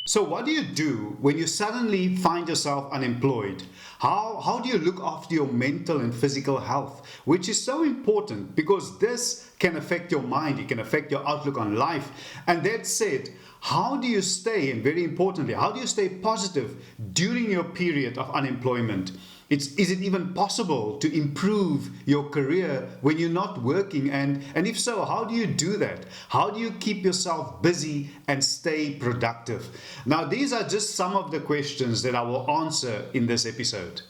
So what do you do when you suddenly find yourself unemployed? How do you look after your mental and physical health, which is so important because this can affect your mind, it can affect your outlook on life. And that said, how do you stay, and very importantly, how do you stay positive during your period of unemployment? Is it even possible to improve your career when you're not working? And if so, how do you do that? How do you keep yourself busy and stay productive? Now, these are just some of the questions that I will answer in this episode.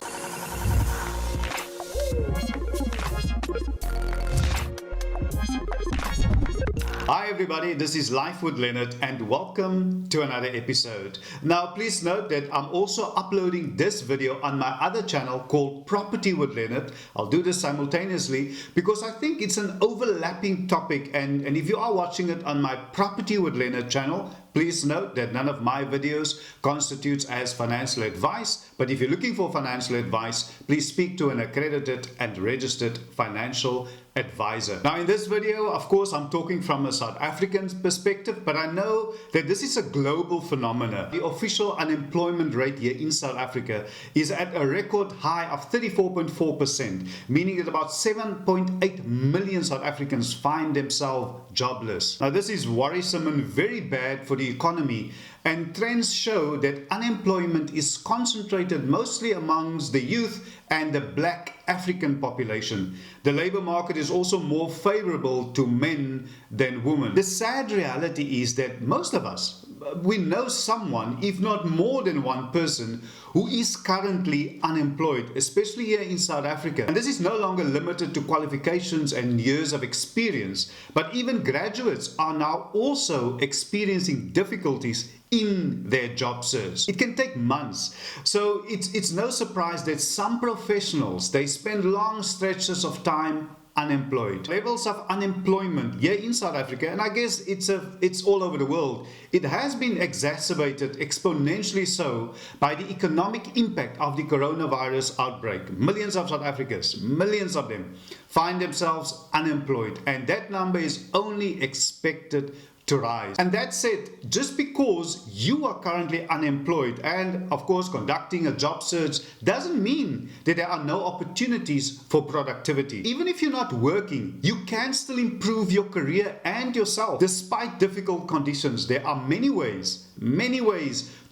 Hi everybody, this is Life with Leonard and welcome to another episode. Now please note that I'm also uploading this video on my other channel called Property with Leonard. I'll do this simultaneously because I think it's an overlapping topic, and if you are watching it on my Property with Leonard channel, please note that none of my videos constitutes as financial advice, but if you're looking for financial advice, please speak to an accredited and registered financial advisor. Now in this video, of course, I'm talking from a South African perspective, but I know that this is a global phenomenon. The official unemployment rate here in South Africa is at a record high of 34.4%, meaning that about 7.8 million South Africans find themselves jobless. Now this is worrisome and very bad for the economy, and trends show that unemployment is concentrated mostly amongst the youth and the black African population. The labor market is also more favorable to men than women. The sad reality is that most of us, we know someone, if not more than one person, who is currently unemployed, especially here in South Africa. And this is no longer limited to qualifications and years of experience, but even graduates are now also experiencing difficulties in their job search. It can take months. So it's no surprise that some professionals, they spend long stretches of time unemployed. Levels of unemployment here in South Africa, and I guess it's all over the world, it has been exacerbated exponentially so by the economic impact of the coronavirus outbreak. Millions of South Africans, millions of them, find themselves unemployed, and that number is only expected to rise. And that said, just because you are currently unemployed and of course conducting a job search doesn't mean that there are no opportunities for productivity. Even if you're not working, you can still improve your career and yourself. Despite difficult conditions, there are many ways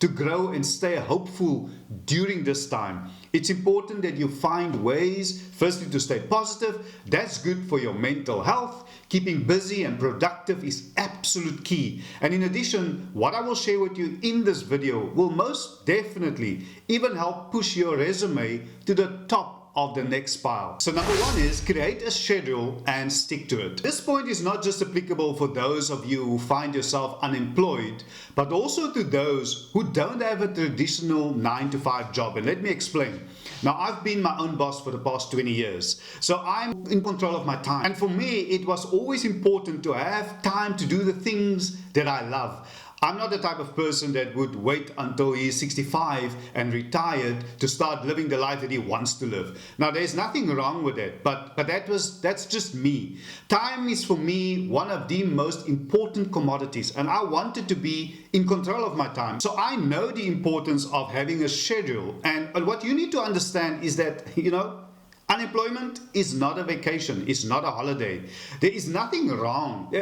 to grow and stay hopeful during this time. It's important that you find ways, firstly, to stay positive. That's good for your mental health. Keeping busy and productive is absolute key. And in addition, what I will share with you in this video will most definitely even help push your resume to the top of the next pile. So number one is create a schedule and stick to it. This point is not just applicable for those of you who find yourself unemployed, but also to those who don't have a traditional 9-to-5 job. And let me explain. Now, I've been my own boss for the past 20 years, so I'm in control of my time. And for me, it was always important to have time to do the things that I love. I'm not the type of person that would wait until he's 65 and retired to start living the life that he wants to live. Now, there's nothing wrong with that, but that's just me. Time is for me one of the most important commodities, and I wanted to be in control of my time. So I know the importance of having a schedule, and what you need to understand is that, unemployment is not a vacation, it's not a holiday. There is nothing wrong.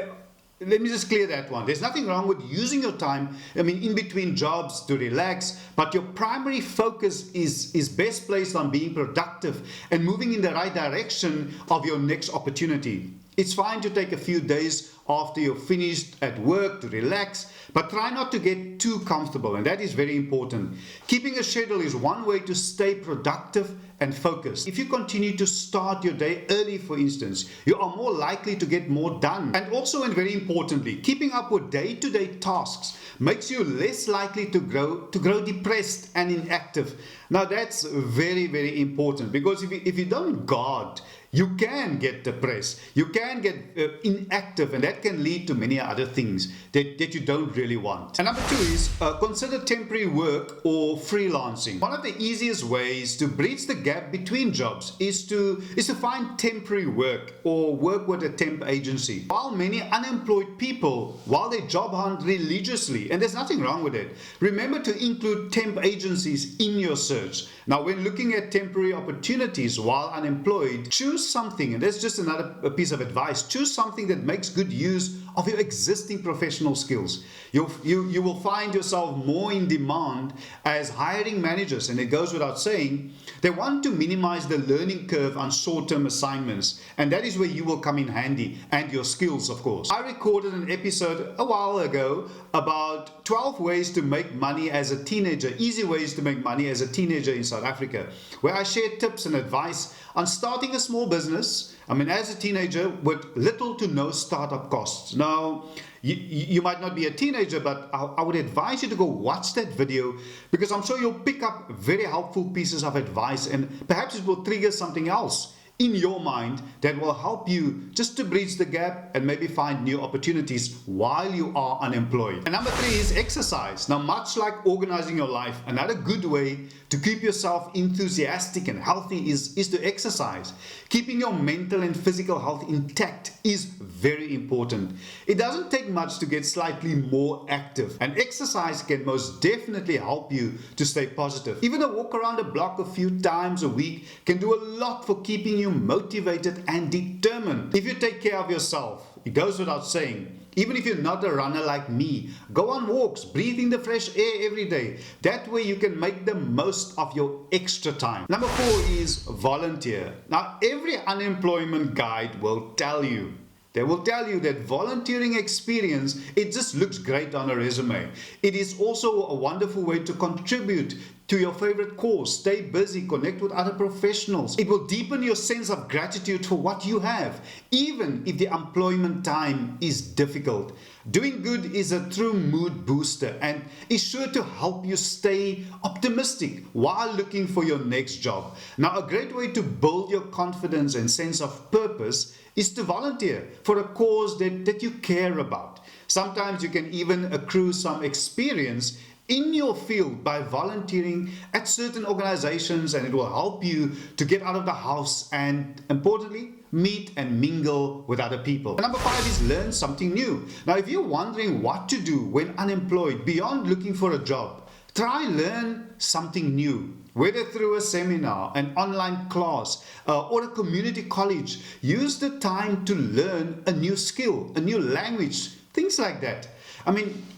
Let me just clear that one. There's nothing wrong with using your time, in between jobs to relax, but your primary focus is best placed on being productive and moving in the right direction of your next opportunity. It's fine to take a few days after you're finished at work to relax, but try not to get too comfortable, and that is very important. Keeping a schedule is one way to stay productive and focused. If you continue to start your day early, for instance, you are more likely to get more done. And also, and very importantly, keeping up with day-to-day tasks makes you less likely to grow depressed and inactive. Now that's very, very important, because if you don't guard you can get depressed, you can get inactive, and that can lead to many other things that you don't really want. And number 2 is consider temporary work or freelancing. One of the easiest ways to bridge the gap between jobs is to find temporary work or work with a temp agency. While many unemployed people, while they job hunt religiously, and there's nothing wrong with it, remember to include temp agencies in your search. Now, when looking at temporary opportunities while unemployed, choose something, and that's just another piece of advice, choose something that makes good use of your existing professional skills. You will find yourself more in demand as hiring managers, and it goes without saying, they want to minimize the learning curve on short-term assignments, and that is where you will come in handy, and your skills, of course. I recorded an episode a while ago about 12 ways to make money as a teenager, easy ways to make money as a teenager in South Africa, where I share tips and advice on starting a small business, as a teenager with little to no startup costs. Now, you might not be a teenager, but I would advise you to go watch that video, because I'm sure you'll pick up very helpful pieces of advice, and perhaps it will trigger something else in your mind that will help you just to bridge the gap and maybe find new opportunities while you are unemployed. And number 3 is exercise. Now, much like organizing your life, another good way to keep yourself enthusiastic and healthy is to exercise. Keeping your mental and physical health intact is very important. It doesn't take much to get slightly more active, and exercise can most definitely help you to stay positive. Even a walk around the block a few times a week can do a lot for keeping you motivated and determined. If you take care of yourself, it goes without saying, even if you're not a runner like me, go on walks, breathe in the fresh air every day. That way you can make the most of your extra time. Number 4 is volunteer. Now, every unemployment guide will tell you, they will tell you that volunteering experience, it just looks great on a resume. It is also a wonderful way to contribute to your favorite cause, stay busy, connect with other professionals. It will deepen your sense of gratitude for what you have, even if the employment time is difficult. Doing good is a true mood booster and is sure to help you stay optimistic while looking for your next job. Now, a great way to build your confidence and sense of purpose is to volunteer for a cause that you care about. Sometimes you can even accrue some experience in your field by volunteering at certain organizations, and it will help you to get out of the house and, importantly, meet and mingle with other people. And number 5 is learn something new. Now, if you're wondering what to do when unemployed beyond looking for a job, try learn something new. Whether through a seminar, an online class, or a community college, use the time to learn a new skill, a new language, things like that.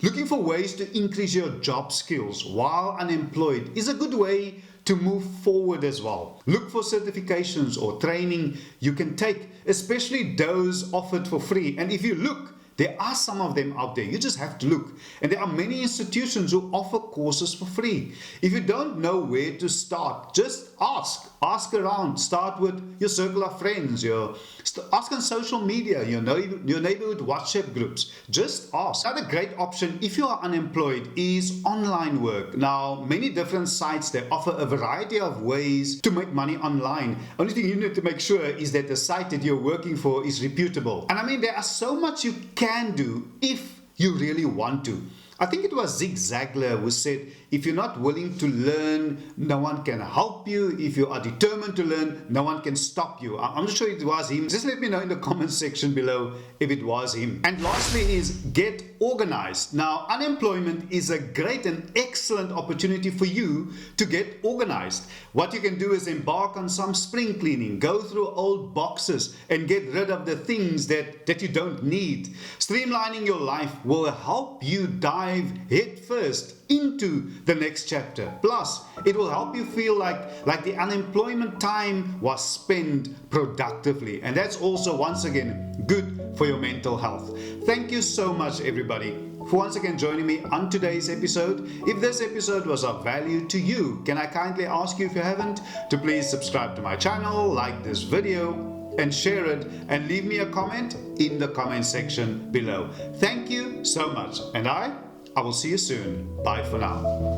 Looking for ways to increase your job skills while unemployed is a good way to move forward as well. Look for certifications or training you can take, especially those offered for free. And if you look, there are some of them out there. You just have to look. And there are many institutions who offer courses for free. If you don't know where to start, just ask. Ask around. Start with your circle of friends. Ask on social media, your neighborhood WhatsApp groups. Just ask. Another great option if you are unemployed is online work. Now, many different sites, they offer a variety of ways to make money online. Only thing you need to make sure is that the site that you're working for is reputable. And there are so much you can do if you really want to. I think it was Zig Ziglar who said, if you're not willing to learn, no one can help you. If you are determined to learn, no one can stop you. I'm not sure it was him. Just let me know in the comment section below if it was him. And lastly is get organized. Now, unemployment is a great and excellent opportunity for you to get organized. What you can do is embark on some spring cleaning, go through old boxes and get rid of the things that you don't need. Streamlining your life will help you dive headfirst into the next chapter. Plus, it will help you feel like the unemployment time was spent productively. And that's also, once again, good for your mental health. Thank you so much, everybody, for once again joining me on today's episode. If this episode was of value to you, can I kindly ask you, if you haven't, to please subscribe to my channel, like this video, and share it, and leave me a comment in the comment section below. Thank you so much, and I will see you soon. Bye for now.